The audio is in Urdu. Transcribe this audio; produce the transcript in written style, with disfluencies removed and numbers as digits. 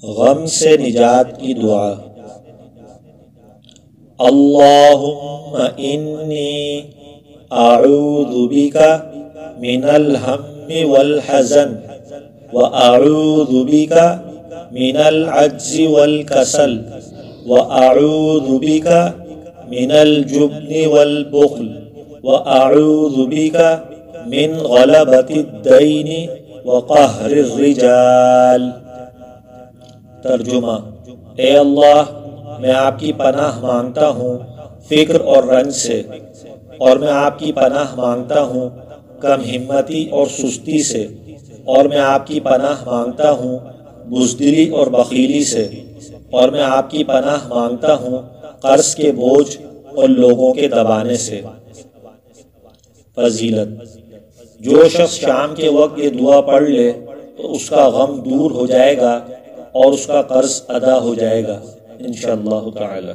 غم سے نجات کی دعا۔ اللہم انی اعوذ بک من الہم والحزن واعوذ بک من العجز والکسل واعوذ بک من الجبن والبخل واعوذ بک من غلبۃ الدین وقہر الرجال۔ ترجمہ: اے اللہ، میں آپ کی پناہ مانگتا ہوں فکر اور رنج سے، اور میں آپ کی پناہ مانگتا ہوں کم ہمتی اور سستی سے، اور میں آپ کی پناہ مانگتا ہوں بزدلی اور بخیلی سے، اور میں آپ کی پناہ مانگتا ہوں قرض کے بوجھ اور لوگوں کے دبانے سے۔ فضیلت: جو شخص شام کے وقت یہ دعا پڑھ لے تو اس کا غم دور ہو جائے گا اور اس کا قرض ادا ہو جائے گا انشاءاللہ تعالی۔